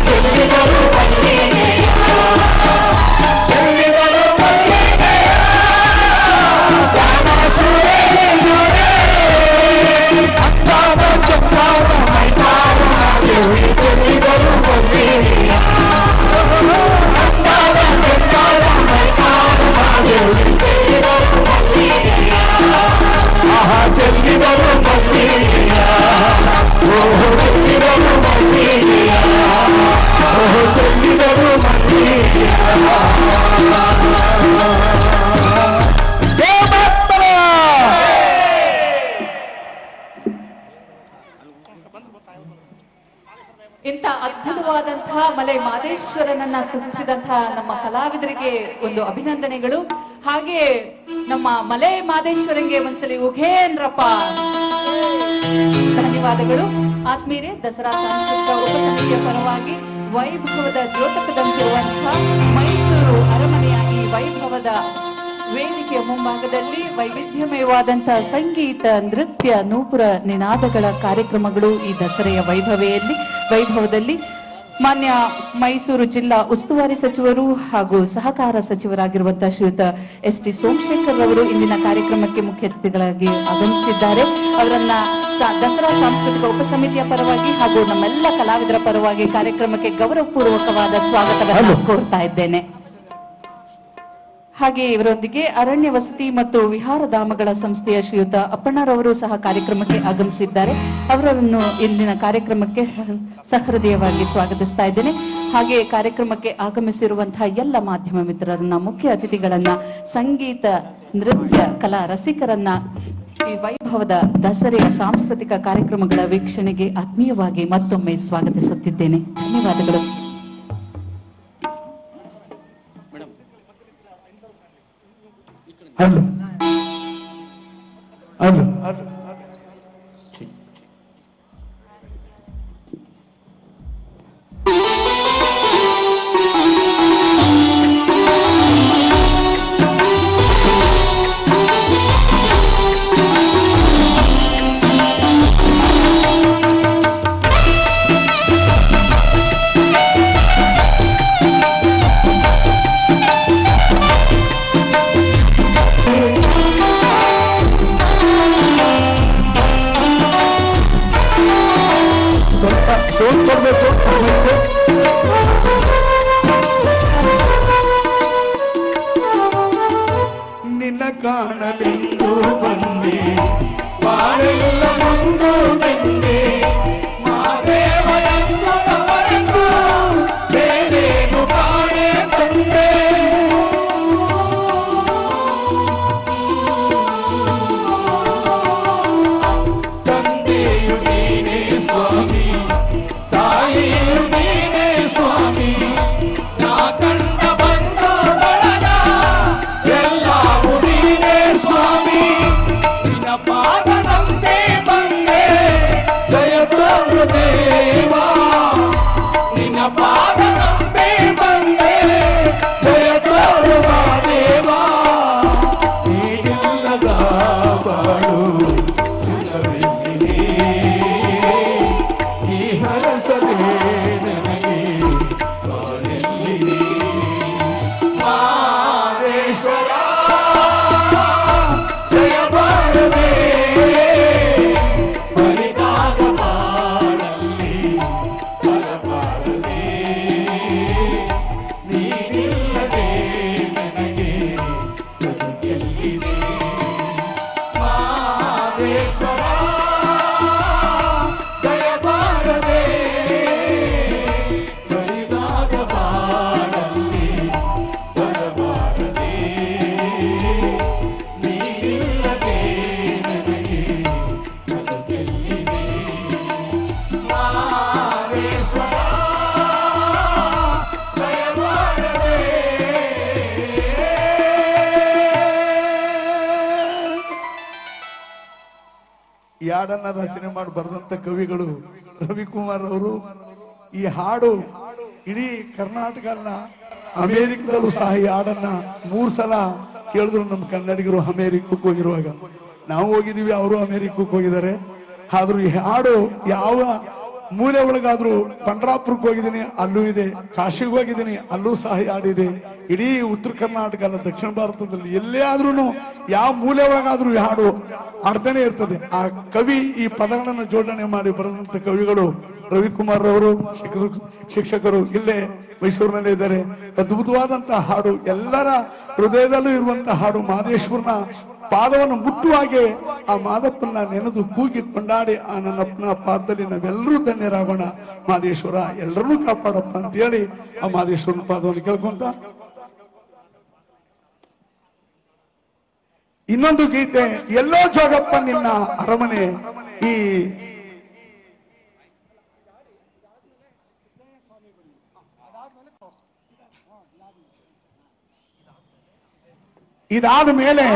ಚೆಲ್ಲಿದರು ಮಲ್ಲಿಗೆಯ ಇಂಥ ಅದ್ಭುತವಾದಂತಹ ಮಲೆ ಮಾದೇಶ್ವರನನ್ನ ಸ್ತುತಿಸಿದಂತಹ ನಮ್ಮ ಕಲಾವಿದರಿಗೆ ಒಂದು ಅಭಿನಂದನೆಗಳು. ಹಾಗೆ ನಮ್ಮ ಮಲೆ ಮಾದೇಶ್ವರಂಗೆ ಒಂದ್ಸಲಿ ಉಘೇನ್ರಪ್ಪ ಧನ್ಯವಾದಗಳು. ಆತ್ಮೀಯರೇ, ದಸರಾ ಸಾಂಸ್ಕೃತಿಕ ಉಪಸಮಿತಿಯ ಪರವಾಗಿ ವೈಭವದ ದ್ಯೋತಕದಂತಿರುವಂತಹ ಮೈಸೂರು ಅರಮನೆಯ ಈ ವೈಭವದ ವೇದಿಕೆಯ ಮುಂಭಾಗದಲ್ಲಿ ವೈವಿಧ್ಯಮಯವಾದಂತಹ ಸಂಗೀತ, ನೃತ್ಯ, ನೂಪುರ ನಿನಾದಗಳ ಕಾರ್ಯಕ್ರಮಗಳು ಈ ದಸರೆಯ ವೈಭವದಲ್ಲಿ ಮಾನ್ಯ ಮೈಸೂರು ಜಿಲ್ಲಾ ಉಸ್ತುವಾರಿ ಸಚಿವರು ಹಾಗೂ ಸಹಕಾರ ಸಚಿವರಾಗಿರುವಂತಹ ಶ್ರೀಯುತ ಎಸ್ ಟಿ ಸೋಮಶೇಖರ್ ಅವರು ಇಂದಿನ ಕಾರ್ಯಕ್ರಮಕ್ಕೆ ಮುಖ್ಯ ಅತಿಥಿಗಳಾಗಿ ಆಗಮಿಸಿದ್ದಾರೆ. ಅವರನ್ನ ದಸರಾ ಸಾಂಸ್ಕೃತಿಕ ಉಪಸಮಿತಿಯ ಪರವಾಗಿ ಹಾಗೂ ನಮ್ಮೆಲ್ಲ ಕಲಾವಿದರ ಪರವಾಗಿ ಕಾರ್ಯಕ್ರಮಕ್ಕೆ ಗೌರವಪೂರ್ವಕವಾದ ಸ್ವಾಗತವನ್ನು ಕೋರ್ತಾ ಇದ್ದೇನೆ. ಹಾಗೆ ಇವರೊಂದಿಗೆ ಅರಣ್ಯ ವಸತಿ ಮತ್ತು ವಿಹಾರಧಾಮಗಳ ಸಂಸ್ಥೆಯ ಶ್ರೀಯುತ ಅಪ್ಪಣ್ಣರವರು ಸಹ ಕಾರ್ಯಕ್ರಮಕ್ಕೆ ಆಗಮಿಸಿದ್ದಾರೆ. ಅವರನ್ನು ಇಂದಿನ ಕಾರ್ಯಕ್ರಮಕ್ಕೆ ಸಹೃದಯವಾಗಿ ಸ್ವಾಗತಿಸ್ತಾ ಇದ್ದೇನೆ. ಹಾಗೆ ಕಾರ್ಯಕ್ರಮಕ್ಕೆ ಆಗಮಿಸಿರುವಂತಹ ಎಲ್ಲ ಮಾಧ್ಯಮ ಮಿತ್ರರನ್ನ, ಮುಖ್ಯ ಅತಿಥಿಗಳನ್ನ, ಸಂಗೀತ, ನೃತ್ಯ, ಕಲಾ ರಸಿಕರನ್ನ ಈ ವೈಭವದ ದಸರೆಯ ಸಾಂಸ್ಕೃತಿಕ ಕಾರ್ಯಕ್ರಮಗಳ ವೀಕ್ಷಣೆಗೆ ಆತ್ಮೀಯವಾಗಿ ಮತ್ತೊಮ್ಮೆ ಸ್ವಾಗತಿಸುತ್ತಿದ್ದೇನೆ. ಧನ್ಯವಾದಗಳು. ಹಲೋ ಹಲೋ ನಿನ್ನ ಕಾಣಲೆಂದು ಬಂದೆ, ಬಾಳೆಲ್ಲ ಮುಂದು ಬಂದೆ, ಮಾದೇವನನ್ನು ಮರೆತು ಬೇರೇನು ಕಾಣೆ ತಂದೆ. ತಂದೆಯು ನೀನೇ ಸ್ವಾಮಿ, ತಾಯಿಯು ನೀನೇ ಸ್ವಾಮಿ, ನಾ ಕಂಡ ಬಂದು ಬಳಗ ಎಲ್ಲವೂ ನೀನೇ ಸ್ವಾಮಿ. ನಿನ್ನ ಪಾದದಂತೆ ಬಂದೆ, ದಯ ಈ ಹಾಡನ್ನ ರಚನೆ ಮಾಡಿ ಬರೆದಂತ ಕವಿಗಳು ರವಿಕುಮಾರ್ ಅವರು. ಈ ಹಾಡು ಇಡೀ ಕರ್ನಾಟಕ ಅಲ್ಲ, ಅಮೆರಿಕದಲ್ಲೂ ಸಹ ಈ ಹಾಡನ್ನ 3 ಸಲ ಕೇಳಿದ್ರು ನಮ್ಮ ಕನ್ನಡಿಗರು. ಅಮೆರಿಕಕ್ಕೆ ಹೋಗಿರುವಾಗ ನಾವು ಹೋಗಿದೀವಿ, ಅವರು ಅಮೆರಿಕಕ್ಕೆ ಹೋಗಿದ್ದಾರೆ. ಆದ್ರೂ ಈ ಹಾಡು ಯಾವ ಮೂಲೆ ಒಳಗಾದ್ರೂ, ಪಂಡ್ರಾಪುರಕ್ಕೆ ಹೋಗಿದ್ದೀನಿ ಅಲ್ಲೂ ಇದೆ, ಕಾಶಿಗೆ ಹೋಗಿದ್ದೀನಿ ಅಲ್ಲೂ ಸಹ ಹಾಡಿದೆ. ಇಡೀ ಉತ್ತರ ಕರ್ನಾಟಕ ಅಲ್ಲ, ದಕ್ಷಿಣ ಭಾರತದಲ್ಲಿ ಎಲ್ಲೇ ಆದ್ರೂ ಯಾವ ಮೂಲೆ ಒಳಗಾದ್ರೂ ಈ ಹಾಡು ಹಾಡ್ತಾನೆ ಇರ್ತದೆ. ಆ ಕವಿ ಈ ಪದಗಳನ್ನ ಜೋಡಣೆ ಮಾಡಿ ಬರೆದಂತ ಕವಿಗಳು ರವಿಕುಮಾರ್ ಅವರು. ಶಿಕ್ಷಕರು ಇಲ್ಲೇ ಮೈಸೂರಿನಲ್ಲೇ ಇದ್ದಾರೆ. ಅದ್ಭುತವಾದಂತಹ ಹಾಡು, ಎಲ್ಲರ ಹೃದಯದಲ್ಲೂ ಇರುವಂತಹ ಹಾಡು. ಮಹದೇಶ್ವರನ ಪಾದವನ್ನು ಮುಟ್ಟುವಾಗೆ ಆ ಮಾದಪ್ಪನ ನೆನೆದು ಕೂಗಿ ಕೊಂಡಾಡಿ ಆ ನನ್ನಪ್ಪನ ಪಾದದಲ್ಲಿ ನಾವೆಲ್ಲರೂ ಧನ್ಯರಾಗೋಣ. ಮಹದೇಶ್ವರ ಎಲ್ಲರನ್ನೂ ಕಾಪಾಡಪ್ಪ ಅಂತ ಹೇಳಿ ಆ ಮಹದೇಶ್ವರನ ಪಾದವನ್ನು ಕೇಳ್ಕೊಂತ ಇನ್ನೊಂದು ಗೀತೆ, ಎಲ್ಲೋ ಜೋಗಪ್ಪ ನಿನ್ನ ಅರಮನೆ. ಈ ಇದಾದ ಮೇಲೆ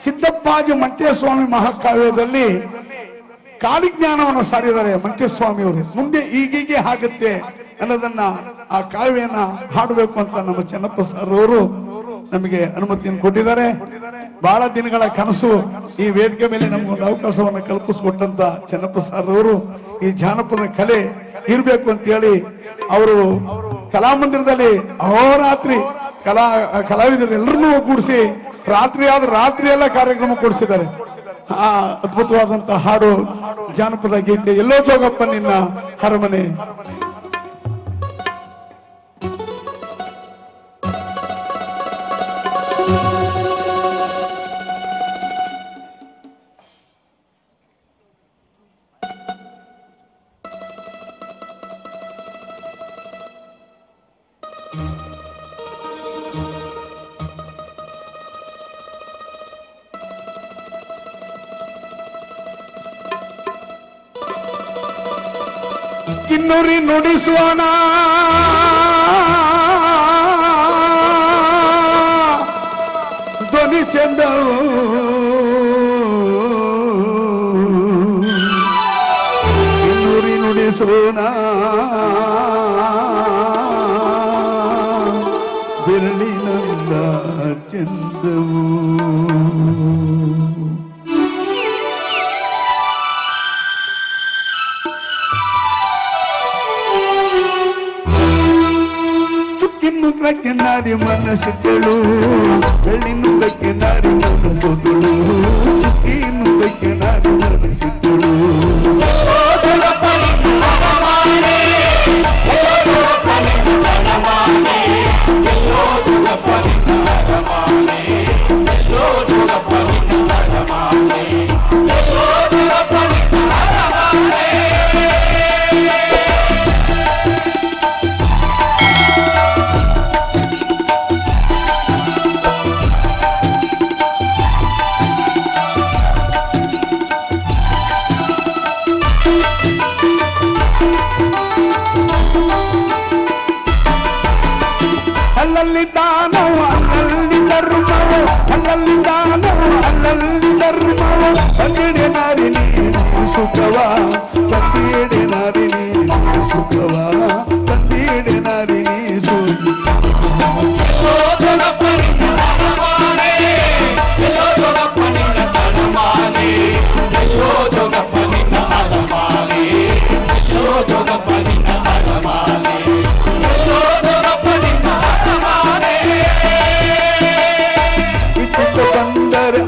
ಸಿದ್ದಪ್ಪಾಜಿ ಮಂಟೇಸ್ವಾಮಿ ಮಹಾಕಾವ್ಯದಲ್ಲಿ ಕಾಳಿಜ್ಞಾನವನ್ನು ಸಾರಿದ್ದಾರೆ ಮಂಟೇಸ್ವಾಮಿಯವರು. ಮುಂದೆ ಈಗೀಗೆ ಆಗುತ್ತೆ ಅನ್ನೋದನ್ನ ಆ ಕಾವ್ಯನ ಹಾಡಬೇಕು ಅಂತ ನಮ್ಮ ಚೆನ್ನಪ್ಪ ಸರ್ ಅವರು ನಮಗೆ ಅನುಮತಿಯನ್ನು ಕೊಟ್ಟಿದ್ದಾರೆ. ಬಹಳ ದಿನಗಳ ಕನಸು ಈ ವೇದಿಕೆ ಮೇಲೆ ನಮಗೊಂದು ಅವಕಾಶವನ್ನು ಕಲ್ಪಿಸಿಕೊಟ್ಟಂತ ಚೆನ್ನಪ್ಪ ಸರ್ ಅವರು ಈ ಜಾನಪದ ಕಲೆ ಇರ್ಬೇಕು ಅಂತ ಹೇಳಿ ಅವರು ಕಲಾಮಂದಿರದಲ್ಲಿ ಅಹೋರಾತ್ರಿ ಕಲಾವಿದರು ಎಲ್ಲರನ್ನೂ ಕೂಡಿಸಿ ರಾತ್ರಿ ಆದ ರಾತ್ರಿ ಎಲ್ಲ ಕಾರ್ಯಕ್ರಮ ಕೊಡಿಸಿದ್ದಾರೆ. ಆ ಅದ್ಭುತವಾದಂತಹ ಹಾಡು ಜಾನಪದ ಗೀತೆ, ಎಲ್ಲೋ ಜೋಗಪ್ಪ ನಿನ್ನ ಅರಮನೆ. ಕಿನ್ನೂರಿ ನುಡಿಸೋಣ ಧ್ವನಿ ಚಂದ, ಕಿನ್ನೂರಿ ನುಡಿಸೋಣ ಬೆರಳಿನಂದ ಚಂದವು. ನುಗ್ಗಕ್ಕೆ ನಾರಿ ಮನಸ್ಸುಗಳು, ಬೆಳ್ಳಿ ನುಗ್ಗಕ್ಕೆ ನಾರಿ ಮನಸ್ಸುಗಳು, ಚುಕ್ಕಿ ನುಗ್ಗಕ್ಕೆ ನಾರಿ ಮನಸ್ಸುಗಳು. ಅಲ್ಲಲ್ಲಿ ದಾನವ ಅಲ್ಲಲ್ಲಿ ಧರ್ಮವ, ಅಲ್ಲಲ್ಲಿ ದಾನವ ಅಲ್ಲಲ್ಲಿ ಧರ್ಮವ, ತಂದಿಡೆ ನಾರಿ ನೀನು ಸುಖವ, ತಂದಿಡೆ ನಾರಿ ನೀನು ಸುಖವ, ತಂದಿಡೆ ನಾರಿ ನೀನು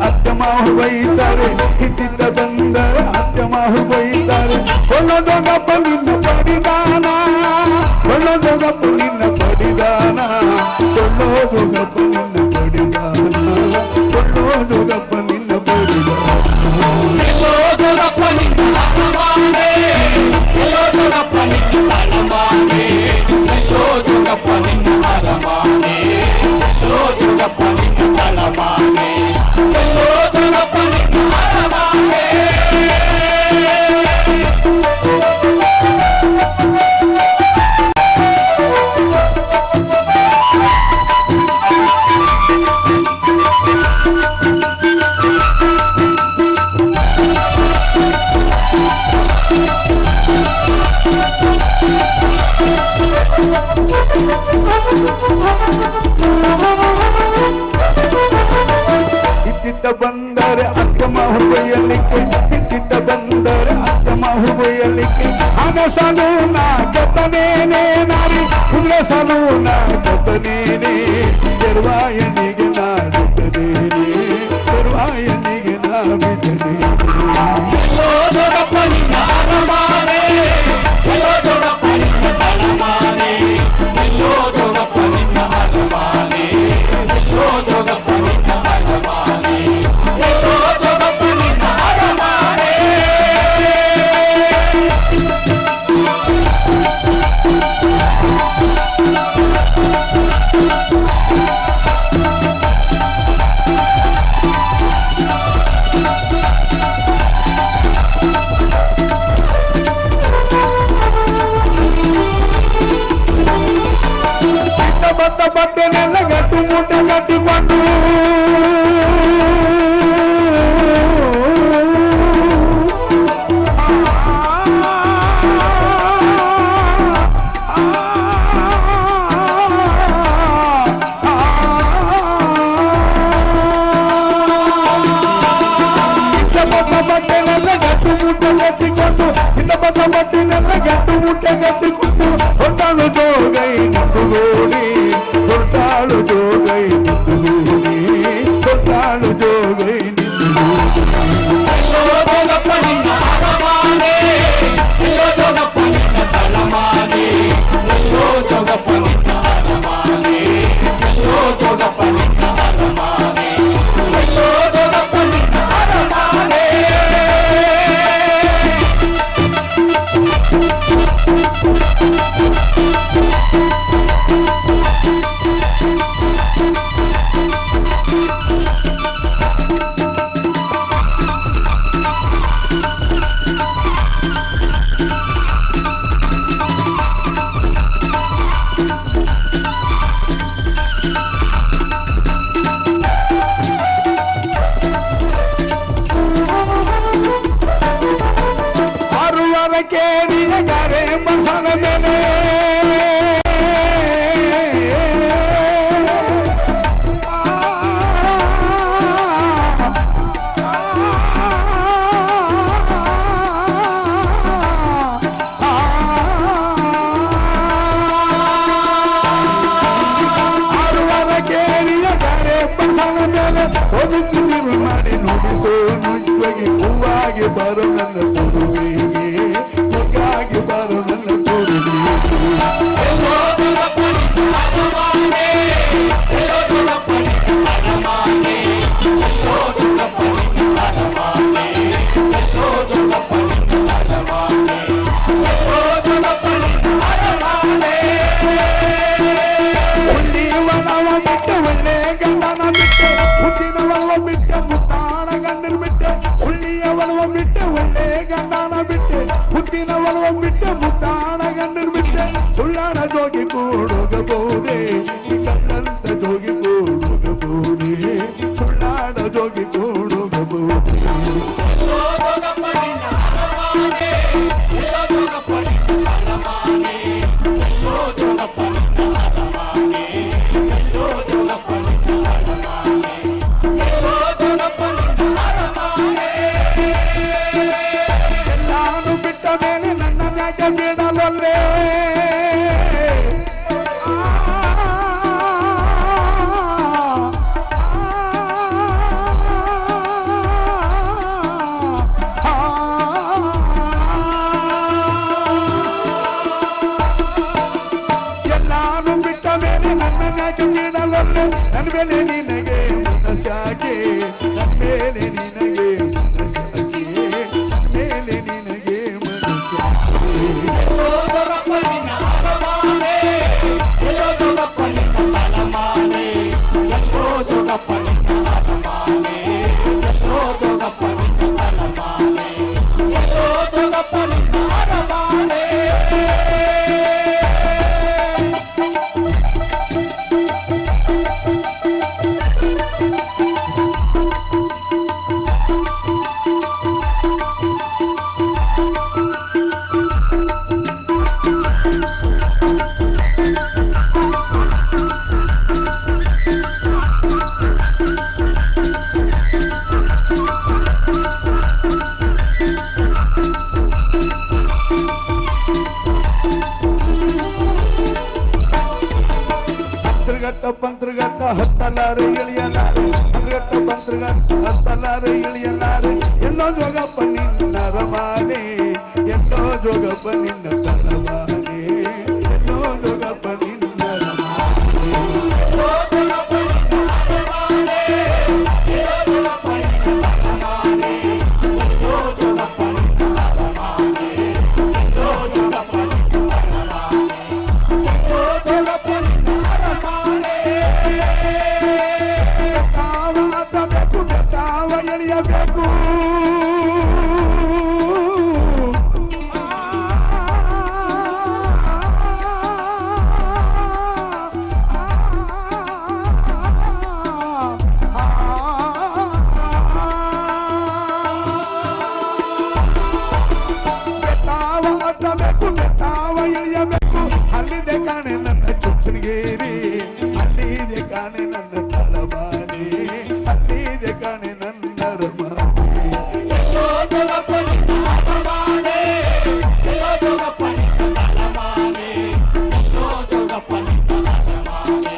ಅತ್ಯಮಾಹು ಬೈತಾರೆ, ಹಿತ್ತಿದ್ದ ಬಂದರ ಅತ್ಯಮಾಹು ಬೈತಾರೆ. ಒಳ್ಳೊಂದೊಗಪ್ಪ ನಿನ್ನ ಪಡಿದಾನ, ಒಳ್ಳೊಂದೊಗಪ್ಪ ನಿನ್ನ ಪಡಿದಾನ, ಒಳ್ಳೋದೊಗಪ್ಪ ನಿನ್ನ ಪಡಿದಾನ, ಒಳ್ಳೋದೊಗಪ್ಪ ನಿನ್ನ ಪಡಿದಾನ. ಎಲ್ಲೋದೊಗಪ್ಪ ನಿನ್ನ ಅರಮಾನೆ, ಎಲ್ಲೋದೊಗಪ್ಪ ನಿನ್ನ ಅರಮಾನೆ, ಎಲ್ಲೋದೊಗಪ್ಪ ನಿನ್ನ ಅರಮಾನೆ, ಎಲ್ಲೋದೊಗಪ್ಪ ನಿನ್ನ ಅರಮಾನೆ. ಹಿಟ್ಟಿಟ್ಟ ಬಂದರೆ ಅತ್ತಮ ಹುಬ್ಬಯ್ಯಲಿಕ್ಕೆ ಹಿಟ್ಟಿಟ್ಟ ಬಂದರೆ ಅತ್ತಮ ಹುಬ್ಬಯ್ಯಲಿಕ್ಕೆ ಅನಸಲು ನಾ ಕತ್ತನೇನೆ ನಾರಿ ಉಲ್ಲಸಲು ನಾ ಕತ್ತನೇನೆ ಎರ್ವಾಯನಿಗೆ ನಾ ಬಿಟ್ಟದೇನೆ ಎರ್ವಾಯನಿಗೆ ನಾ ಬಿಟ್ಟದೇನೆ ಬಟ್ಟೆನೆಲ್ಲ ಗಟ್ಟು ಮೂಟೆ ಕಟ್ಟಿಕೊಂಡು ಬಟ್ಟೆನೆಲ್ಲ ಗಟ್ಟು ಮೂಟೆ ಕಟ್ಟಿಕೊಂಡು ಇನ್ನ ಬಟ್ಟೆನೆಲ್ಲ ಗಟ್ಟು ಮೂಟೆ ಕಟ್ಟಿಕೊಂಡು ಹೊಟ್ಟಾಳು ಜೋಗೈ ನಂಬುಗೋಡಿ ಹೊಟ್ಟಾಳು ಜೋಗೈ ನಿಂದುಗೋಡಿ ಹೊಟ್ಟಾಳು ಜೋಗೈ ಕೇಳಿಯ ಗಾರೆ ಬಸಲ ಮೇಲೆ ಕೇಳಿಯ ಗಾರೆ ಬಸಲ ಮೇಲೆ ಒದಗಿ ಮಾಡಿ ನುಡಿಸೋ ನುಜ್ಜಗಿ ಹೂವಾಗಿ ಬರೋ ನನ್ನ ತುರುವಿಗೆ ಮುಗಾಗಿ ಬರೋ ನನ್ನ ತುರುವಿಗೆ ಉಳ್ಳಿಯವನವ ಬಿಟ್ಟು ಒಳ್ಳೆ ಗಂಡನ ಬಿಟ್ಟು ಹುಟ್ಟಿನವವ ಬಿಟ್ಟು ಮುತ್ತಾಣ ಗಂಡನ ಬಿಟ್ಟು ಉಳ್ಳಿಯವನವ ಬಿಟ್ಟು ಒಳ್ಳೆ ಗಂಡನ ಬಿಟ್ಟು ಹುಟ್ಟಿನವನವ ಬಿಟ್ಟು ಮುತ್ತಾಣ ಗಂಡನ ಬಿಟ್ಟು ಸುಳ್ಳಾಣ ಜೋಗಿ ಕೂಡೋಗಬಹುದೇ ಕಣ್ಣಂತ ಜೋಗಿ ಕೂಡೋಗಬಹುದೇ ಸುಳ್ಳಾಣ ಜೋಗಿ ಕೂಡೋಗಬಹುದೇ ನಾನು ಬಿಟ್ಟ ಮೇಲೆ ನನ್ನ ಮ್ಯಾಗ ಬಿಡಲಲ್ಲೇ ಎಲ್ಲಾನು ಬಿಟ್ಟ ಮೇಲೆ ನನ್ನ ಮ್ಯಾಗ ಬಿಡಲಲ್ಲೇ ನನ್ನ ಮೇಲೆ ನಿನಗೆ ಮನಸ್ಸಾಗೆ ನನ್ನ ಮೇಲೆ ನಿನಗೆ ಮನಸ್ಸಾಗೆ ನನ್ನ ಮೇಲೆ ನಿನಗೆ ಪಂತ್ರಗಟ್ಟ ಹತ್ತಲಾರೆ ಇಳಿಯಲಾರೆ ಮಂತ್ರಗಟ್ಟ ಪಂತ್ರಗಟ್ಟ ಹತ್ತಲಾರೆ ಇಳಿಯಲಾರೆ ಎಲ್ಲೋ ಜೋಗಪ್ಪ ನಿನ್ನ ರಮಾನೆ ಎಲ್ಲೋ ಜೋಗಪ್ಪ ನಿನ್ನ ತಲವಾನೆ ಎಲ್ಲೋ ಜೋಗಪ್ಪ ನಿನ್ನ ರಮಾನೆ ಎಲ್ಲೋ ಜೋಗಪ್ಪ ನಿನ್ನ ರಮಾನೆ ಎಲ್ಲೋ ಜೋಗಪ್ಪ ನಿನ್ನ ತಲವಾನೆ ಎಲ್ಲೋ ಜೋಗಪ್ಪ ನಿನ್ನ ರಮಾನೆ ಎಲ್ಲೋ ಜೋಗಪ್ಪ ನಿನ್ನ ತಲವಾನೆ ಎಲ್ಲೋ ಜೋಗಪ್ಪ ನಿನ್ನ ರಮಾನೆ ತಾವ ಎಳೆಯಬೇಕು ಬೆತ್ತಾವ ಎಳೆಯಬೇಕು ಅಲ್ಲಿದೆ ಕಾಣೆ ನನ್ನ ಚುಚ್ಚನಗೇರಿ ಅಲ್ಲಿದೆ ಕಾಣೆ ನನ್ನ ತಲವಾನೆ ಅಲ್ಲಿದೆ ಕಾಣೆ ನನ್ನ ರಮಾನೆ ಎಲ್ಲೋ ಜೋಗಪ್ಪ ನಿನ್ನ ರಮಾನೆ ಎಲ್ಲೋ ಜೋಗಪ್ಪ ನಿನ್ನ ತಲವಾನೆ ಎಲ್ಲೋ ಜೋಗಪ್ಪ ನಿನ್ನ ರಮಾನೆ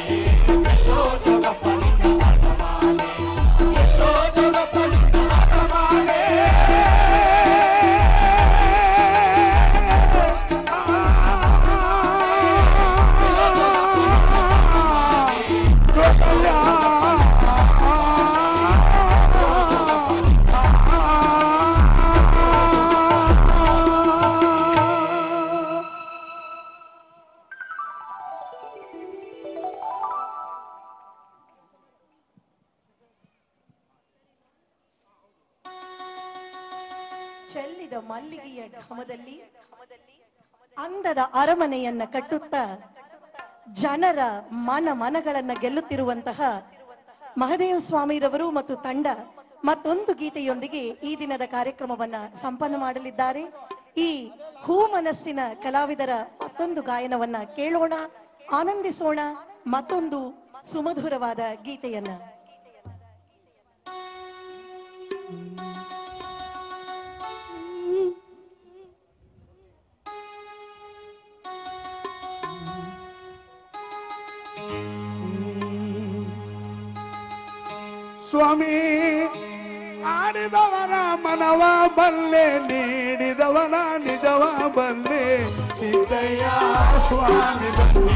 ಎಲ್ಲೋ ಜೋಗಪ್ಪ ನಿನ್ನ ರಮಾನೆ ಎಲ್ಲೋ ಜೋಗಪ್ಪ ನಿನ್ನ ರಮಾನೆ ಚೆಲ್ಲಿದ ಮಲ್ಲಿಗೆಯ ಘಮದಲ್ಲಿ ಅಂದದ ಅರಮನೆಯನ್ನ ಕಟ್ಟುತ್ತಾ ಜನರ ಮನಗಳನ್ನ ಗೆಲ್ಲುತ್ತಿರುವಂತಹ ಮಹದೇವ ಸ್ವಾಮಿರವರು ಮತ್ತು ತಂಡ ಮತ್ತೊಂದು ಗೀತೆಯೊಂದಿಗೆ ಈ ದಿನದ ಕಾರ್ಯಕ್ರಮವನ್ನ ಸಂಪನ್ನ ಮಾಡಲಿದ್ದಾರೆ. ಈ ಹೂ ಮನಸ್ಸಿನ ಕಲಾವಿದರ ಮತ್ತೊಂದು ಗಾಯನವನ್ನ ಕೇಳೋಣ, ಆನಂದಿಸೋಣ. ಮತ್ತೊಂದು ಸುಮಧುರವಾದ ಗೀತೆಯನ್ನ ಸ್ವಾಮಿ ಆಡಿದವರ ಮನವ ಬಲ್ಲೆ ನೀಡಿದವನ ನಿಜವ ಬಲ್ಲೆ ಸಿದ್ದಯ್ಯ ಸ್ವಾಮಿ ಬಲ್ಲೆ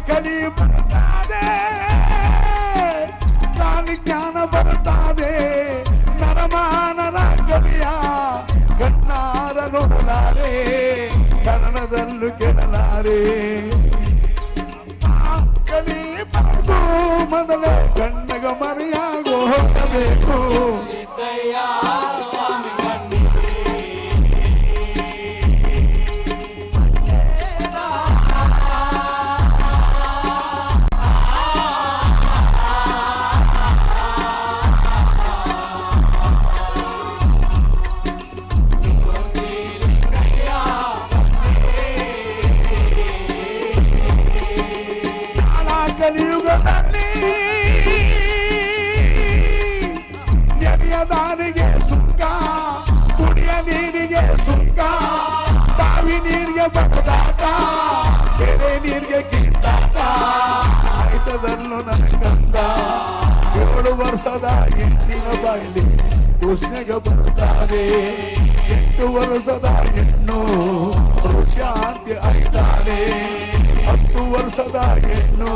ಕಲಿ ಬರುತ್ತದೆ ಜ್ಞಾನ ಬರುತ್ತದೆ ನರಮಾನರ ಕಲಿಯ ಕಣ್ಣಾರ ನೋಡಲಾರೆ ಕನ್ನಡದಲ್ಲೂ ಕೆಡಲಾರೆ ಕಲಿ ಬರುದು ಮೊದಲೇ ಕಣ್ಣಗ ಮರೆಯಾಗೋ ಹೋಗಬೇಕು ಸಿದ್ದಯ್ಯ ಸ್ವಾಮಿ ಕಲಿಯುಗದಲ್ಲಿ ನೆನೆಯ ದಾರಿಗೆ ಸುಂಕ ಕುಡಿಯ ನೀರಿಗೆ ಸುಂಕ ಬಾವಿ ನೀರಿಗೆ ಬಡದಾಟ ಕೆರೆ ನೀರಿಗೆ ಕಿತ್ತಾಟ ಆಯ್ತದಲ್ಲೂ ನನಗಂದ 7 ವರ್ಷದ ಹೆಣ್ಣಿನ ಬಾಯಿಲಿ ಕೃಷ್ಣಗೆ ಬರುತ್ತಾರೆ 8 ವರ್ಷದ ಹೆಣ್ಣು ಶಾಂತಿ ಆಯ್ತಾರೆ 10 ವರ್ಷದ ಹೆಣ್ಣು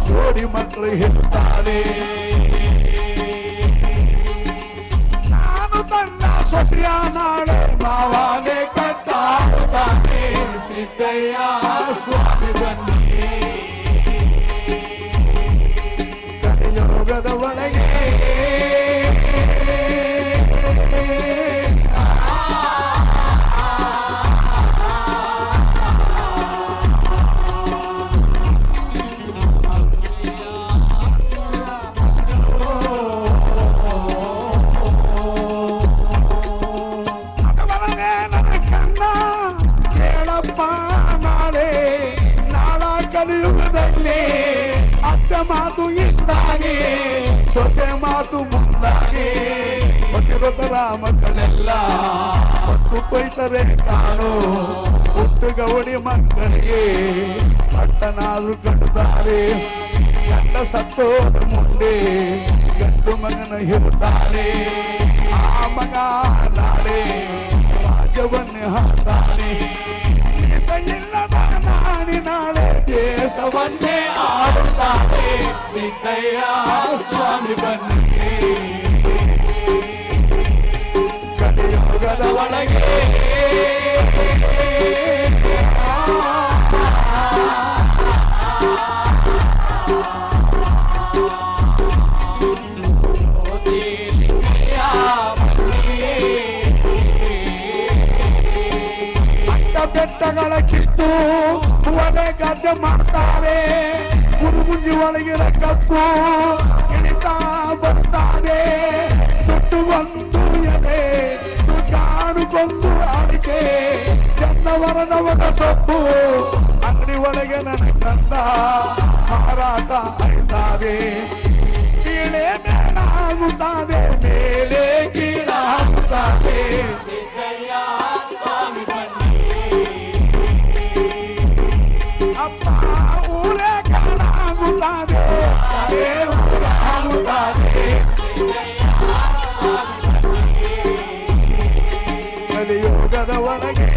ಜೋಡಿ ಮಕ್ಕಳು ಹೇಳ್ತಾರೆ ನಾನು ತನ್ನ ಸೊಸೆಯ ನಾಳೆ ಮಾವಾಲೆ ಕಟ್ಟಾಡುತ್ತಾನೆ ಸಿದ್ದಯ್ಯ ಸ್ವಾಮಿ ಬನ್ನಿ ಕಲಿಯೋಗದ ಒಳಗೆ ಸೊಸೆ ಮಾತು ಮುಂದಾಗಿ ಪತಿರತರ ಮಕ್ಕಳೆಲ್ಲ ಸುಪ್ಪೈತರೆ ಕಾಣು ಹುಟ್ಟು ಗೌಡಿ ಮಕ್ಕಳಿಗೆ ಪಟ್ಟನಾದ್ರು ಕಟ್ಟುತ್ತಾರೆ ಗಂಡ ಸತ್ತೋದ ಮುಂದೆ ಗಂಡು ಮಗನ ಇರುತ್ತಾರೆ ಆ ಮಗ ನಾಳೆ ರಾಜ್ಯವನ್ನೇ ಹಾಕ್ತಾನೆ ಇಲ್ಲದ ನಾಡಿ ನಾಳೆ ದೇಶವನ್ನೇ ಆಡುತ್ತಾರೆ ಸಿದ್ದಯ್ಯ ಸ್ವಾಮಿ ಬನ್ನಿ ಕಲಿಯುಗದ ಒಳಗೆ ಬೆಟ್ಟಗಳ ಕಿತ್ತು ಒಡೆ ಗದ್ದೆ ಮಾಡ್ತಾರೆ ಗುರುಗುಂಜಿ ಒಳಗಿನ ಕಪ್ಪು ಇಳಿತಾ ಬರ್ತಾರೆ ಸುಟ್ಟು ಒಂದು ಎಲೆ ಕಾಡುಗೊಂದು ಅಡಿಕೆ ಚಂದವರದವರ ಸೊಪ್ಪು ಅಂಗಡಿ ಒಳಗೆ ನನ್ನ ಕಂದ ಹಾರಾಟ ಆಯ್ತಾರೆ ಕೀಳೆ ಮೇಲಾಗುತ್ತದೆ ಮೇಲೆ ಕೀಳಾಗುತ್ತದೆ ಅಪ್ಪ ಊರೇ ಕಾಣಾಗುತ್ತದೆ ಕಲಿಯುಗದ ಒಳಗೆ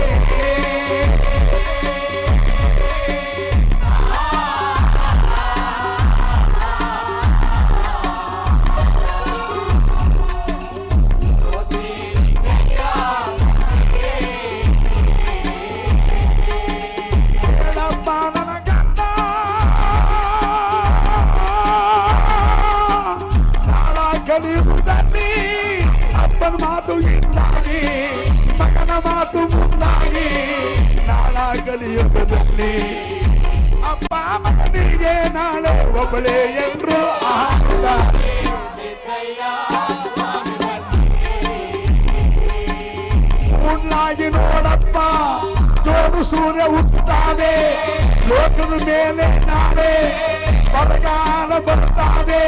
ಕಲಿಯುವುದಲ್ಲಿ ಅಪ್ಪನ ಮಾತು ಹಿಂದಾಗಿ ಮಗನ ಮಾತು ಮುಂದಾಗಿ ನಾಳ ಕಲಿಯುಗದಲ್ಲಿ ಅಪ್ಪ ಮಗನಿಗೆ ನಾಳೆ ಒಬ್ಬಳೇ ಎಂದ್ರು ಮುನ್ನಾಗಿ ನೋಡಪ್ಪ ಜೋಡು ಸೂರ್ಯ ಹುಟ್ಟುತ್ತಾನೆ ಲೋಕದ ಮೇಲೆ ನಾಳೆ ಬರಗಾಲ ಬರುತ್ತಾನೆ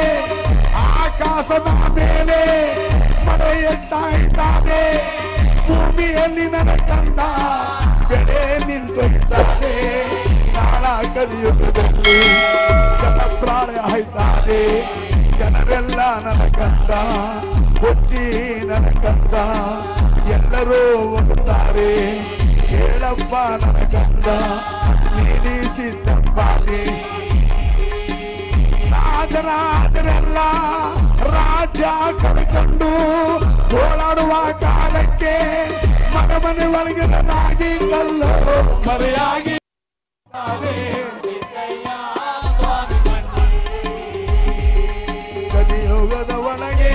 ಆಕಾಶದ ಮೇಲೆ ಮಳೆಯುತ್ತಾ ಇದ್ದಾನೆ ಭೂಮಿಯಲ್ಲಿ ನನ್ನ ಕಂದ ಬೆಳೆ ನಿಂತಿದ್ದಾನೆ ನಾಳ ಕಲಿಯುಗದಲ್ಲಿ ಜನ ಪ್ರಾಣ ಆಯ್ತಾನೆ ಜನರೆಲ್ಲ ನನ್ನ ಕಂದ ಕೊಚ್ಚಿ ನನ್ನ ಕಂದ ಎಲ್ಲರೂ ಹೋಗುತ್ತಾರೆ ಹೇಳಪ್ಪ ನನ್ನ ಕಂದ ನೀನಿಸಿದ್ದಪ್ಪಾನೆ ರಾಜರಾಜರೆಲ್ಲ ರಾಜ್ಯ ಕಳ್ಕೊಂಡು ಓಡಾಡುವ ಕಾಲಕ್ಕೆ ಮನೆ ಮನೆ ಒಳಗಿನ ರಾಗಿ ಕಲ್ಲು ಮರೆಯಾಗಿ ಕಲಿಯುಗದ ಒಳಗೆ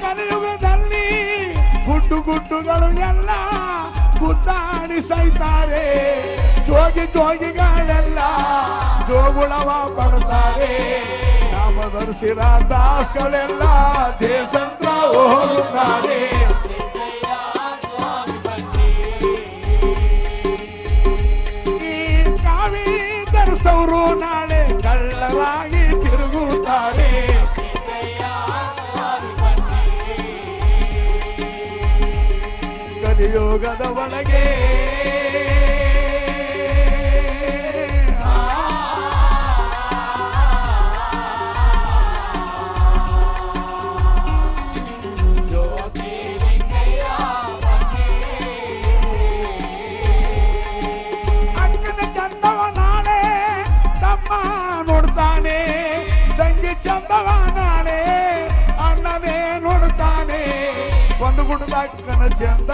ಕಲಿಯುಗದಲ್ಲಿ ಗುಡ್ಡುಗಳು ಎಲ್ಲ ಗುದ್ದಾಡಿ ಸೈತಾರೆ ಜೋಗಿ ಜೋಗಿಗಳೆಲ್ಲ ಜೋಗುಳವ ಪಡ್ತಾರೆ ನಾಮಧರಿಸಿರ ದಾಸ್ಗಳೆಲ್ಲ ದೇಶಂತ್ರ ಹೋಗುತ್ತಾರೆ ಈ ಕಾವಿ ಧರಿಸೋರು ನಾಳೆ ಕಳ್ಳರಾಗಿ ತಿರುಗುತ್ತಾರೆ ಕಲಿಯುಗದ ಒಳಗೆ ಅಕ್ಕನ ಚಂದವ ನಾಳೆ ತಮ್ಮ ನೋಡ್ತಾನೆ ತಂಗಿ ಚಂದವ ನಾಳೆ ಅಣ್ಣನೇ ನೋಡ್ತಾನೆ ಒಂದು ಗುಡ್ಡದ ಅಕ್ಕನ ಚಂದ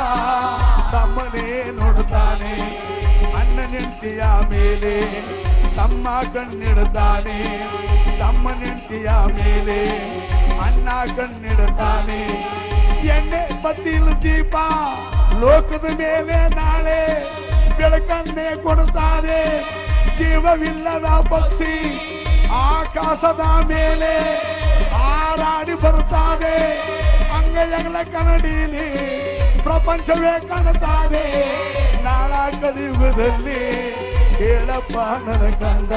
ತಮ್ಮನೇ ನೋಡ್ತಾನೆ ಅಣ್ಣ ನೆಂಟಿಯ ಮೇಲೆ ತಮ್ಮ ಕಣ್ಣಿಡ್ತಾನೆ ತಮ್ಮ ನೆಂಟಿಯ ಮೇಲೆ ಅಣ್ಣ ಕಣ್ಣಿಡ್ತಾನೆ ಎಣ್ಣೆ ಬತ್ತಿಲು ದೀಪ ಲೋಕದ ಮೇಲೆ ನಾಳೆ ಬೆಳಕನ್ನೇ ಕೊಡ್ತಾನೆ ಜೀವವಿಲ್ಲದ ಪಕ್ಷಿ ಆಕಾಶದ ಮೇಲೆ ಹಾರಾಡಿ ಬರುತ್ತಾವೆ, ಅಂಗೈಗಳ ಕನ್ನಡಿಲಿ ಪ್ರಪಂಚವೇ ಕಾಣುತ್ತಾವೆ. ನಾಳ ಕಲಿಯುಗದಲ್ಲಿ ಹೇಳಪ್ಪ ನನ್ನ ಕಂದ,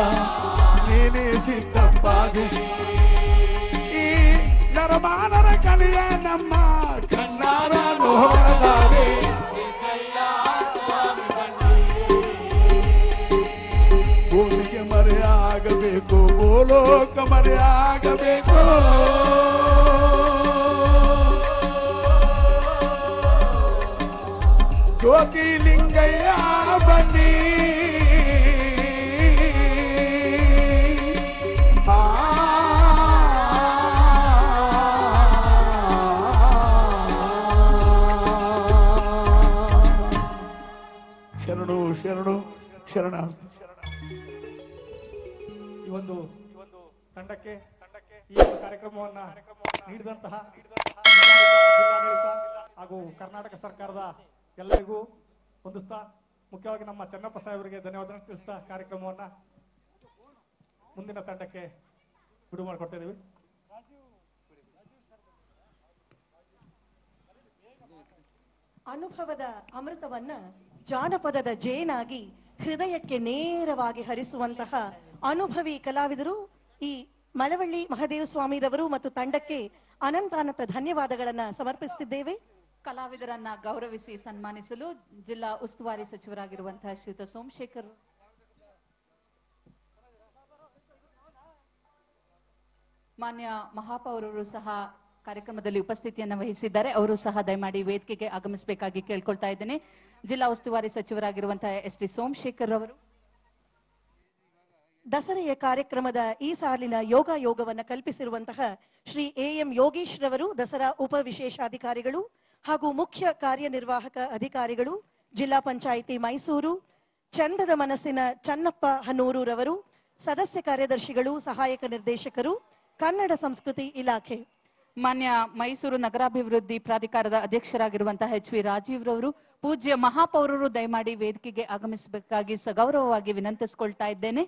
ನೀನೇ ಸಿಕ್ಕಪ್ಪಾದೆ. ಈ ನರಮಾನರ ಕಲಿಯ ನಮ್ಮ ಕಣ್ಣಾರ ನೋಡಲಾರೆ. ಭೂಮಿಗೆ ಮರೆಯಾಗಬೇಕು, ಭೂಲೋಕ ಮರೆಯಾಗಬೇಕು. ಜ್ಯೋತಿಲಿಂಗಯ್ಯ ಬನ್ನಿ, ಶರಣು ಶರಣು ಶರಣಾರ್ಥಿ. ಈ ಒಂದು ತಂಡಕ್ಕೆ ಈ ಒಂದು ಕಾರ್ಯಕ್ರಮವನ್ನ ನೀಡಿದಂತಹ ಜಿಲ್ಲಾಡಳಿತ ಹಾಗೂ ಕರ್ನಾಟಕ ಸರ್ಕಾರದ ಎಲ್ಲರಿಗೂ ಹೊಂದಿಸ್ತಾ, ಮುಖ್ಯವಾಗಿ ನಮ್ಮ ಚೆನ್ನಪ್ಪ ಸಾಹೇಬರಿಗೆ ಧನ್ಯವಾದ ತಿಳಿಸ್ತಾ ಕಾರ್ಯಕ್ರಮವನ್ನ ಮುಂದಿನ ತಂಡಕ್ಕೆ ಬಿಡು ಮಾಡಿಕೊಡ್ತಾ ಇದ್ದೀವಿ. ಅನುಭವದ ಅಮೃತವನ್ನ ಜಾನಪದದ ಜೇನಾಗಿ ಹೃದಯಕ್ಕೆ ನೇರವಾಗಿ ಹರಿಸುವಂತಹ ಅನುಭವಿ ಕಲಾವಿದರು ಈ ಮಳವಳ್ಳಿ ಮಹದೇವ ಸ್ವಾಮಿರವರು ಮತ್ತು ತಂಡಕ್ಕೆ ಅನಂತಾನಂತ ಧನ್ಯವಾದಗಳನ್ನ ಸಮರ್ಪಿಸುತ್ತಿದ್ದೇವೆ. ಕಲಾವಿದರನ್ನ ಗೌರವಿಸಿ ಸನ್ಮಾನಿಸಲು ಜಿಲ್ಲಾ ಉಸ್ತುವಾರಿ ಸಚಿವರಾಗಿರುವಂತಹ ಶ್ರೀಯುತ ಸೋಮಶೇಖರ್, ಮಾನ್ಯ ಮಹಾಪೌರರು ಸಹ ಕಾರ್ಯಕ್ರಮದಲ್ಲಿ ಉಪಸ್ಥಿತಿಯನ್ನು ವಹಿಸಿದ್ದಾರೆ. ಅವರು ಸಹ ದಯಮಾಡಿ ವೇದಿಕೆಗೆ ಆಗಮಿಸಬೇಕಾಗಿ ಕೇಳ್ಕೊಳ್ತಾ ಇದ್ದೇನೆ. ಜಿಲ್ಲಾ ಉಸ್ತುವಾರಿ ಸಚಿವರಾಗಿರುವಂತಹ ಎಸ್ ಟಿ ಸೋಮಶೇಖರ್ ಅವರು ದಸರೆಯ ಕಾರ್ಯಕ್ರಮದ ಈ ಸಾಲಿನ ಯೋಗವನ್ನು ಕಲ್ಪಿಸಿರುವಂತಹ ಶ್ರೀ ಎಂ ಯೋಗೀಶ್ ರವರು ದಸರಾ ಉಪ ವಿಶೇಷಾಧಿಕಾರಿಗಳು ಹಾಗೂ ಮುಖ್ಯ ಕಾರ್ಯನಿರ್ವಾಹಕ ಅಧಿಕಾರಿಗಳು, ಜಿಲ್ಲಾ ಪಂಚಾಯಿತಿ ಮೈಸೂರು, ಚಂದದ ಮನಸ್ಸಿನ ಚನ್ನಪ್ಪ ಹನೂರೂರವರು, ಸದಸ್ಯ ಕಾರ್ಯದರ್ಶಿಗಳು, ಸಹಾಯಕ ನಿರ್ದೇಶಕರು, ಕನ್ನಡ ಸಂಸ್ಕೃತಿ ಇಲಾಖೆ, ಮಾನ್ಯ ಮೈಸೂರು ನಗರಾಭಿವೃದ್ಧಿ ಪ್ರಾಧಿಕಾರದ ಅಧ್ಯಕ್ಷರಾಗಿರುವಂತಹ ಎಚ್ ವಿ ರಾಜೀವ್ ರವರು, ಪೂಜ್ಯ ಮಹಾಪೌರರು ದಯಮಾಡಿ ವೇದಿಕೆಗೆ ಆಗಮಿಸಬೇಕಾಗಿ ಸಗೌರವವಾಗಿ ವಿನಂತಿಸಿಕೊಳ್ತಾ ಇದ್ದೇನೆ.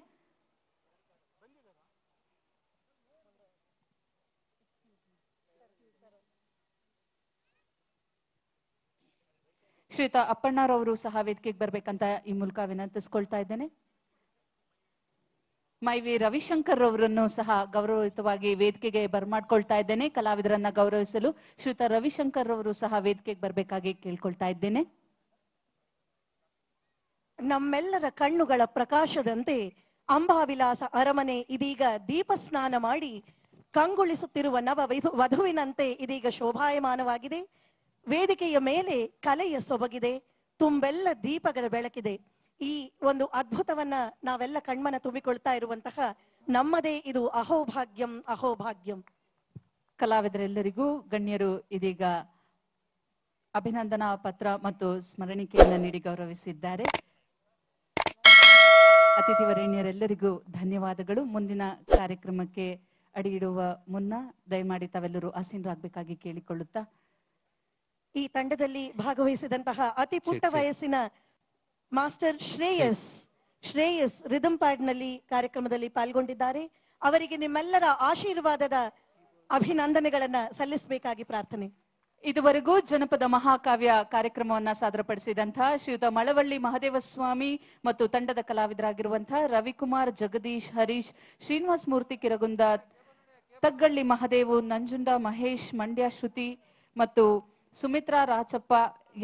ಶ್ರೀಯುತ ಅಪ್ಪಣ್ಣರವರು ಸಹ ವೇದಿಕೆಗೆ ಬರ್ಬೇಕಂತ ಈ ಮೂಲಕ ವಿನಂತಿಸಿಕೊಳ್ತಾ ಇದ್ದೇನೆ. ಮೈವಿ ರವಿಶಂಕರ್ ಅವರನ್ನು ಸಹ ಗೌರವಯುತವಾಗಿ ವೇದಿಕೆಗೆ ಬರ್ಮಾಡ್ಕೊಳ್ತಾ ಇದ್ದೇನೆ. ಕಲಾವಿದರನ್ನ ಗೌರವಿಸಲು ಶ್ರೀಯುತ ರವಿಶಂಕರ್ ಅವರು ಸಹ ವೇದಿಕೆಗೆ ಬರ್ಬೇಕಾಗಿ ಕೇಳ್ಕೊಳ್ತಾ ಇದ್ದೇನೆ. ನಮ್ಮೆಲ್ಲರ ಕಣ್ಣುಗಳ ಪ್ರಕಾಶದಂತೆ ಅಂಬಾವಿಲಾಸ ಅರಮನೆ ಇದೀಗ ದೀಪ ಸ್ನಾನ ಮಾಡಿ ಕಂಗೊಳಿಸುತ್ತಿರುವ ನವ ವಧುವಿನಂತೆ ಇದೀಗ ಶೋಭಾಯಮಾನವಾಗಿದೆ. ವೇದಿಕೆಯ ಮೇಲೆ ಕಲೆಯ ಸೊಬಗಿದೆ, ತುಂಬೆಲ್ಲ ದೀಪಗಳ ಬೆಳಕಿದೆ. ಈ ಒಂದು ಅದ್ಭುತವನ್ನ ನಾವೆಲ್ಲ ಕಣ್ಮನ ತುಂಬಿಕೊಳ್ತಾ ಇರುವಂತಹ ನಮ್ಮದೇ ಇದು ಅಹೋಭಾಗ್ಯಂ ಅಹೋಭಾಗ್ಯಂ. ಕಲಾವಿದರೆಲ್ಲರಿಗೂ ಗಣ್ಯರು ಇದೀಗ ಅಭಿನಂದನಾ ಪತ್ರ ಮತ್ತು ಸ್ಮರಣಿಕೆಯನ್ನು ನೀಡಿ ಗೌರವಿಸಿದ್ದಾರೆ. ಅತಿಥಿ ವರೇಣ್ಯರೆಲ್ಲರಿಗೂ ಧನ್ಯವಾದಗಳು. ಮುಂದಿನ ಕಾರ್ಯಕ್ರಮಕ್ಕೆ ಅಡಿಯಿಡುವ ಮುನ್ನ ದಯಮಾಡಿ ತಾವೆಲ್ಲರೂ ಆಸೀನರಾಗಬೇಕಾಗಿ ಕೇಳಿಕೊಳ್ಳುತ್ತಾ, ಈ ತಂಡದಲ್ಲಿ ಭಾಗವಹಿಸಿದಂತಹ ಅತಿ ಪುಟ್ಟ ವಯಸ್ಸಿನ ಮಾಸ್ಟರ್ ಶ್ರೇಯಸ್ ರಿದಮ್ ಪ್ಯಾಡ್ ನಲ್ಲಿ ಕಾರ್ಯಕ್ರಮದಲ್ಲಿ ಪಾಲ್ಗೊಂಡಿದ್ದಾರೆ. ಅವರಿಗೆ ನಿಮ್ಮೆಲ್ಲರ ಆಶೀರ್ವಾದದ ಅಭಿನಂದನೆಗಳನ್ನ ಸಲ್ಲಿಸಬೇಕಾಗಿ ಪ್ರಾರ್ಥನೆ. ಇದುವರೆಗೂ ಜನಪದ ಮಹಾಕಾವ್ಯ ಕಾರ್ಯಕ್ರಮವನ್ನ ಸಾದರಪಡಿಸಿದಂತಹ ಶ್ರೀಯುತ ಮಳವಳ್ಳಿ ಮಹದೇವಸ್ವಾಮಿ ಮತ್ತು ತಂಡದ ಕಲಾವಿದರಾಗಿರುವಂತಹ ರವಿಕುಮಾರ್, ಜಗದೀಶ್, ಹರೀಶ್, ಶ್ರೀನಿವಾಸ ಮೂರ್ತಿ ಕಿರಗುಂದ, ತಗ್ಗಳ್ಳಿ ಮಹದೇವು, ನಂಜುಂಡ ಮಹೇಶ್, ಮಂಡ್ಯ ಶ್ರುತಿ ಮತ್ತು ಸುಮಿತ್ರಾ ರಾಚಪ್ಪ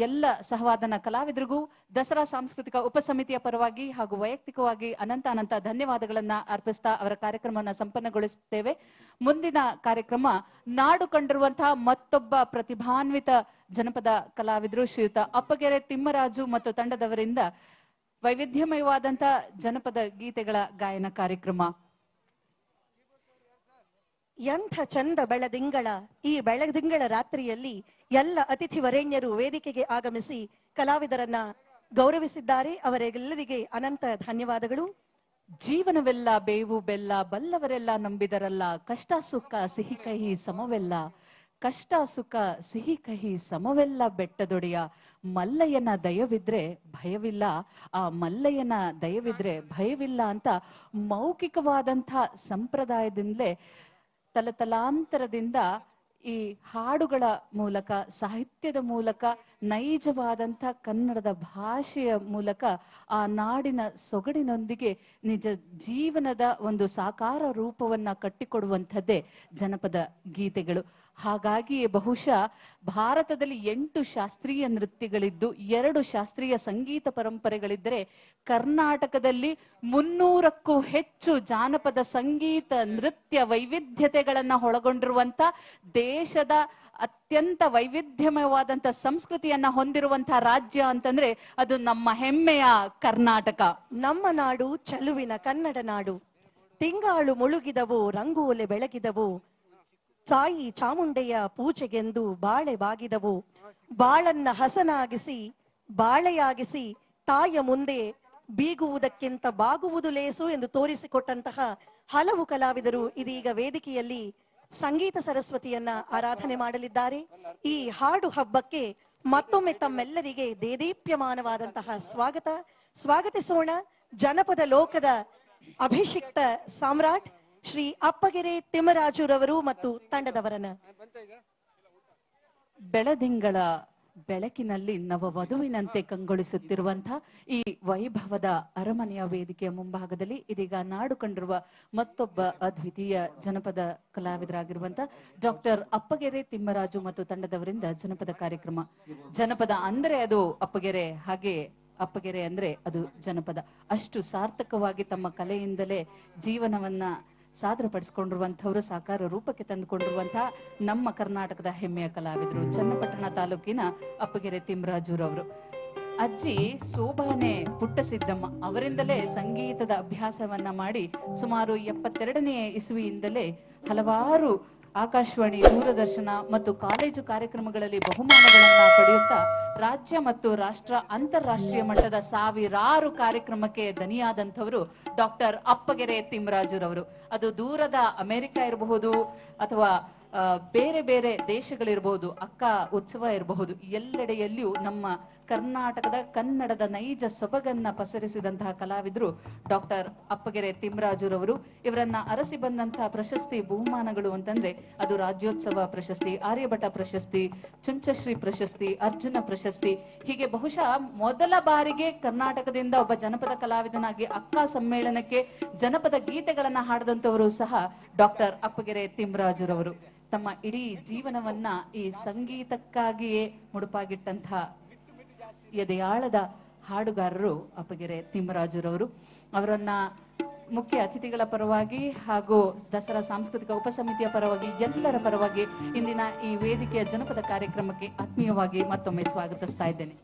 ಎಲ್ಲ ಸಹವಾದನ ಕಲಾವಿದರಿಗೂ ದಸರಾ ಸಾಂಸ್ಕೃತಿಕ ಉಪಸಮಿತಿಯ ಪರವಾಗಿ ಹಾಗೂ ವೈಯಕ್ತಿಕವಾಗಿ ಅನಂತ ಧನ್ಯವಾದಗಳನ್ನ ಅರ್ಪಿಸ್ತಾ ಅವರ ಕಾರ್ಯಕ್ರಮವನ್ನು ಸಂಪನ್ನಗೊಳಿಸುತ್ತೇವೆ. ಮುಂದಿನ ಕಾರ್ಯಕ್ರಮ ನಾಡು ಕಂಡಿರುವಂತಹ ಮತ್ತೊಬ್ಬ ಪ್ರತಿಭಾನ್ವಿತ ಜನಪದ ಕಲಾವಿದರು ಶ್ರೀಯುತ ಅಪ್ಪಗೆರೆ ತಿಮ್ಮರಾಜು ಮತ್ತು ತಂಡದವರಿಂದ ವೈವಿಧ್ಯಮಯವಾದಂತಹ ಜನಪದ ಗೀತೆಗಳ ಗಾಯನ ಕಾರ್ಯಕ್ರಮ. ಎಂಥ ಚಂದ ಬೆಳದಿಂಗಳ ಈ ಬೆಳದಿಂಗಳ ರಾತ್ರಿಯಲ್ಲಿ ಎಲ್ಲ ಅತಿಥಿ ವರೇಣ್ಯರು ವೇದಿಕೆಗೆ ಆಗಮಿಸಿ ಕಲಾವಿದರನ್ನ ಗೌರವಿಸಿದ್ದಾರೆ. ಅವರೆಲ್ಲರಿಗೆ ಅನಂತ ಧನ್ಯವಾದಗಳು. ಜೀವನವೆಲ್ಲ ಬೇವು ಬೆಲ್ಲ, ಬಲ್ಲವರೆಲ್ಲ ನಂಬಿದರಲ್ಲ, ಕಷ್ಟ ಸುಖ ಸಿಹಿ ಕಹಿ ಸಮವೆಲ್ಲ, ಕಷ್ಟ ಸುಖ ಸಿಹಿ ಕಹಿ ಸಮವೆಲ್ಲ ಬೆಟ್ಟದೊಡೆಯ ಮಲ್ಲಯ್ಯನ ದಯವಿದ್ರೆ ಭಯವಿಲ್ಲ, ಆ ಮಲ್ಲಯ್ಯನ ದಯವಿದ್ರೆ ಭಯವಿಲ್ಲ ಅಂತ ಮೌಖಿಕವಾದಂಥ ಸಂಪ್ರದಾಯದಿಂದಲೇ ತಲತಲಾಂತರದಿಂದ ಈ ಹಾಡುಗಳ ಮೂಲಕ, ಸಾಹಿತ್ಯದ ಮೂಲಕ, ನೈಜವಾದಂಥ ಕನ್ನಡದ ಭಾಷೆಯ ಮೂಲಕ ಆ ನಾಡಿನ ಸೊಗಡಿನೊಂದಿಗೆ ನಿಜ ಜೀವನದ ಒಂದು ಸಾಕಾರ ರೂಪವನ್ನ ಕಟ್ಟಿಕೊಡುವಂಥದ್ದೇ ಜನಪದ ಗೀತೆಗಳು. ಹಾಗಾಗಿ ಬಹುಶಃ ಭಾರತದಲ್ಲಿ 8 ಶಾಸ್ತ್ರೀಯ ನೃತ್ಯಗಳಿದ್ದು 2 ಶಾಸ್ತ್ರೀಯ ಸಂಗೀತ ಪರಂಪರೆಗಳಿದ್ದರೆ ಕರ್ನಾಟಕದಲ್ಲಿ 300ಕ್ಕೂ ಹೆಚ್ಚು ಜಾನಪದ ಸಂಗೀತ ನೃತ್ಯ ವೈವಿಧ್ಯತೆಗಳನ್ನ ಒಳಗೊಂಡಿರುವಂತ ದೇಶದ ಅತ್ಯಂತ ವೈವಿಧ್ಯಮಯವಾದಂತ ಸಂಸ್ಕೃತಿಯನ್ನ ಹೊಂದಿರುವಂತಹ ರಾಜ್ಯ ಅಂತಂದ್ರೆ ಅದು ನಮ್ಮ ಹೆಮ್ಮೆಯ ಕರ್ನಾಟಕ. ನಮ್ಮ ನಾಡು ಚಲುವಿನ ಕನ್ನಡ ನಾಡು. ತಿಂಗಾಳು ಮುಳುಗಿದವು, ರಂಗೋಲೆ ಬೆಳಗಿದವು, ತಾಯಿ ಚಾಮುಂಡೆಯ ಪೂಜೆಗೆಂದು ಬಾಳೆ ಬಾಗಿದವು. ಬಾಳನ್ನ ಹಸನಾಗಿಸಿ ಬಾಳೆಯಾಗಿಸಿ ತಾಯ ಮುಂದೆ ಬೀಗುವುದಕ್ಕಿಂತ ಬಾಗುವುದು ಲೇಸು ಎಂದು ತೋರಿಸಿಕೊಟ್ಟಂತಹ ಹಲವು ಕಲಾವಿದರು ಇದೀಗ ವೇದಿಕೆಯಲ್ಲಿ ಸಂಗೀತ ಸರಸ್ವತಿಯನ್ನ ಆರಾಧನೆ ಮಾಡಲಿದ್ದಾರೆ. ಈ ಹಾಡು ಹಬ್ಬಕ್ಕೆ ಮತ್ತೊಮ್ಮೆ ತಮ್ಮೆಲ್ಲರಿಗೆ ದೇದೀಪ್ಯಮಾನವಾದಂತಹ ಸ್ವಾಗತಿಸೋಣ ಜನಪದ ಲೋಕದ ಅಭಿಷಿಕ್ತ ಸಾಮ್ರಾಟ್ ಶ್ರೀ ಅಪ್ಪಗೆರೆ ತಿಮ್ಮರಾಜುರವರು ಮತ್ತು ತಂಡದವರನ್ನ. ಬೆಳದಿಂಗಳ ಬೆಳಕಿನಲ್ಲಿ ನವವಧುವಿನಂತೆ ಕಂಗೊಳಿಸುತ್ತಿರುವಂತಹ ಈ ವೈಭವದ ಅರಮನೆಯ ವೇದಿಕೆಯ ಮುಂಭಾಗದಲ್ಲಿ ಇದೀಗ ನಾಡು ಕಂಡಿರುವ ಮತ್ತೊಬ್ಬ ಅದ್ವಿತೀಯ ಜನಪದ ಕಲಾವಿದರಾಗಿರುವಂತಹ ಡಾಕ್ಟರ್ ಅಪ್ಪಗೆರೆ ತಿಮ್ಮರಾಜು ಮತ್ತು ತಂಡದವರಿಂದ ಜನಪದ ಕಾರ್ಯಕ್ರಮ. ಜನಪದ ಅಂದ್ರೆ ಅದು ಅಪ್ಪಗೆರೆ, ಹಾಗೆ ಅಪ್ಪಗೆರೆ ಅಂದ್ರೆ ಅದು ಜನಪದ. ಅಷ್ಟು ಸಾರ್ಥಕವಾಗಿ ತಮ್ಮ ಕಲೆಯಿಂದಲೇ ಜೀವನವನ್ನ ಸಾದರಪಡಿಸಿಕೊಂಡಿರುವಂತಹವರು, ಸಾಕಾರ ರೂಪಕ್ಕೆ ತಂದುಕೊಂಡಿರುವಂತಹ ನಮ್ಮ ಕರ್ನಾಟಕದ ಹೆಮ್ಮೆಯ ಕಲಾವಿದರು ಚನ್ನಪಟ್ಟಣ ತಾಲೂಕಿನ ಅಪ್ಪಗೆರೆ ತಿಮ್ಮರಾಜುರವರು. ಅಜ್ಜಿ ಸೋಬಾನೆ ಪುಟ್ಟಸಿದ್ದಮ್ಮ ಅವರಿಂದಲೇ ಸಂಗೀತದ ಅಭ್ಯಾಸವನ್ನ ಮಾಡಿ ಸುಮಾರು 72ನೇ ಇಸುವಿಯಿಂದಲೇ ಹಲವಾರು ಆಕಾಶವಾಣಿ, ದೂರದರ್ಶನ ಮತ್ತು ಕಾಲೇಜು ಕಾರ್ಯಕ್ರಮಗಳಲ್ಲಿ ಬಹುಮಾನಗಳನ್ನ ಪಡೆಯುತ್ತಾ ರಾಜ್ಯ ಮತ್ತು ಅಂತಾರಾಷ್ಟ್ರೀಯ ಮಟ್ಟದ ಸಾವಿರಾರು ಕಾರ್ಯಕ್ರಮಕ್ಕೆ ದನಿಯಾದಂಥವರು ಡಾಕ್ಟರ್ ಅಪ್ಪಗೆರೆ ತಿಮ್ಮರಾಜುರವರು. ಅದು ದೂರದ ಅಮೆರಿಕ ಇರಬಹುದು ಅಥವಾ ಬೇರೆ ಬೇರೆ ದೇಶಗಳಿರಬಹುದು, ಅಕ್ಕ ಉತ್ಸವ ಇರಬಹುದು, ಎಲ್ಲೆಡೆಯಲ್ಲಿಯೂ ನಮ್ಮ ಕರ್ನಾಟಕದ ಕನ್ನಡದ ನೈಜ ಸೊಬಗನ್ನ ಪಸರಿಸಿದಂತಹ ಕಲಾವಿದರು ಡಾಕ್ಟರ್ ಅಪ್ಪಗೆರೆ ತಿಮ್ಮರಾಜುರವರು. ಇವರನ್ನ ಅರಸಿ ಬಂದಂತಹ ಪ್ರಶಸ್ತಿ ಬಹುಮಾನಗಳು ಅಂತಂದ್ರೆ ಅದು ರಾಜ್ಯೋತ್ಸವ ಪ್ರಶಸ್ತಿ, ಆರ್ಯಭಟ ಪ್ರಶಸ್ತಿ, ಚುಂಚಶ್ರೀ ಪ್ರಶಸ್ತಿ, ಅರ್ಜುನ ಪ್ರಶಸ್ತಿ. ಹೀಗೆ ಬಹುಶಃ ಮೊದಲ ಬಾರಿಗೆ ಕರ್ನಾಟಕದಿಂದ ಒಬ್ಬ ಜನಪದ ಕಲಾವಿದನಾಗಿ ಅಕ್ಕ ಸಮ್ಮೇಳನಕ್ಕೆ ಜನಪದ ಗೀತೆಗಳನ್ನ ಹಾಡಿದಂತವರು ಸಹ ಡಾಕ್ಟರ್ ಅಪ್ಪಗೆರೆ ತಿಮ್ಮರಾಜುರವರು. ತಮ್ಮ ಇಡೀ ಜೀವನವನ್ನ ಈ ಸಂಗೀತಕ್ಕಾಗಿಯೇ ಮುಡುಪಾಗಿಟ್ಟಂತಹ ಎದೆಯಾಳದ ಹಾಡುಗಾರರು ಅಪ್ಪಗೆರೆ ತಿಮ್ಮರಾಜುರವರು. ಅವರನ್ನ ಮುಖ್ಯ ಅತಿಥಿಗಳ ಪರವಾಗಿ ಹಾಗೂ ದಸರಾ ಸಾಂಸ್ಕೃತಿಕ ಉಪಸಮಿತಿಯ ಪರವಾಗಿ ಎಲ್ಲರ ಪರವಾಗಿ ಇಂದಿನ ಈ ವೇದಿಕೆಯ ಜನಪದ ಕಾರ್ಯಕ್ರಮಕ್ಕೆ ಆತ್ಮೀಯವಾಗಿ ಮತ್ತೊಮ್ಮೆ ಸ್ವಾಗತಿಸ್ತಾ ಇದ್ದೇನೆ.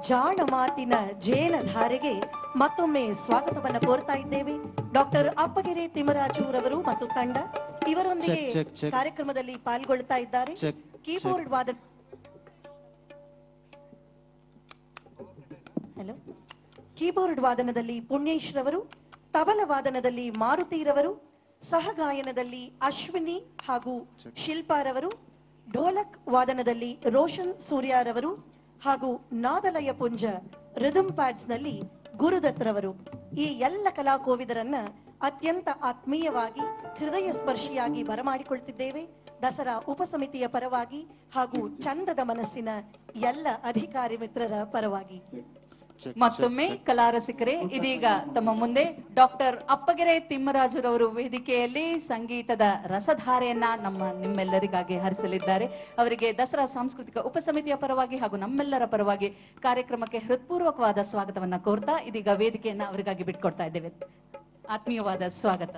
ಜಾಣ ಮಾತಿನ ಜೇನ ಧಾರೆಗೆ ಮತ್ತೊಮ್ಮೆ ಸ್ವಾಗತವನ್ನ ಕೋರ್ತಾ ಇದ್ದೇವೆ. ಡಾಕ್ಟರ್ ಅಪ್ಪಗೆರೆ ತಿಮ್ಮರಾಜುರವರು ಮತ್ತು ತಂಡ ಇವರೊಂದಿಗೆ ಕಾರ್ಯಕ್ರಮದಲ್ಲಿ ಪಾಲ್ಗೊಳ್ತಾ ಇದ್ದಾರೆ. ಕೀಬೋರ್ಡ್ ವಾದನದಲ್ಲಿ ಪುಣ್ಯೇಶ್ರವರು, ತಬಲ ವಾದನದಲ್ಲಿ ಮಾರುತಿರವರು, ಸಹಗಾಯನದಲ್ಲಿ ಅಶ್ವಿನಿ ಹಾಗೂ ಶಿಲ್ಪಾರವರು, ಢೋಲಕ್ ವಾದನದಲ್ಲಿ ರೋಷನ್ ಸೂರ್ಯಾರವರು ಹಾಗೂ ನಾದಲಯ ಪುಂಜ ರಿದಮ್ ಪ್ಯಾಡ್ಸ್ ನಲ್ಲಿ ಗುರುದತ್ರವರು. ಈ ಎಲ್ಲ ಕಲಾಕೋವಿದರನ್ನ ಅತ್ಯಂತ ಆತ್ಮೀಯವಾಗಿ ಹೃದಯ ಸ್ಪರ್ಶಿಯಾಗಿ ಬರಮಾಡಿಕೊಳ್ತಿದ್ದೇವೆ ದಸರಾ ಉಪಸಮಿತಿಯ ಪರವಾಗಿ ಹಾಗೂ ಚಂದದ ಮನಸ್ಸಿನ ಎಲ್ಲ ಅಧಿಕಾರಿ ಮಿತ್ರರ ಪರವಾಗಿ. ಮತ್ತೊಮ್ಮೆ ಕಲಾರಸಿಕರೇ, ಇದೀಗ ತಮ್ಮ ಮುಂದೆ ಡಾಕ್ಟರ್ ಅಪ್ಪಗೆರೆ ತಿಮ್ಮರಾಜುರವರು ವೇದಿಕೆಯಲ್ಲಿ ಸಂಗೀತದ ರಸಧಾರೆಯನ್ನ ನಿಮ್ಮೆಲ್ಲರಿಗಾಗಿ ಹರಿಸಲಿದ್ದಾರೆ. ಅವರಿಗೆ ದಸರಾ ಸಾಂಸ್ಕೃತಿಕ ಉಪಸಮಿತಿಯ ಪರವಾಗಿ ಹಾಗೂ ನಮ್ಮೆಲ್ಲರ ಪರವಾಗಿ ಕಾರ್ಯಕ್ರಮಕ್ಕೆ ಹೃತ್ಪೂರ್ವಕವಾದ ಸ್ವಾಗತವನ್ನ ಕೋರ್ತಾ ಇದೀಗ ವೇದಿಕೆಯನ್ನ ಅವರಿಗಾಗಿ ಬಿಟ್ಕೊಡ್ತಾ ಇದ್ದೇವೆ. ಆತ್ಮೀಯವಾದ ಸ್ವಾಗತ.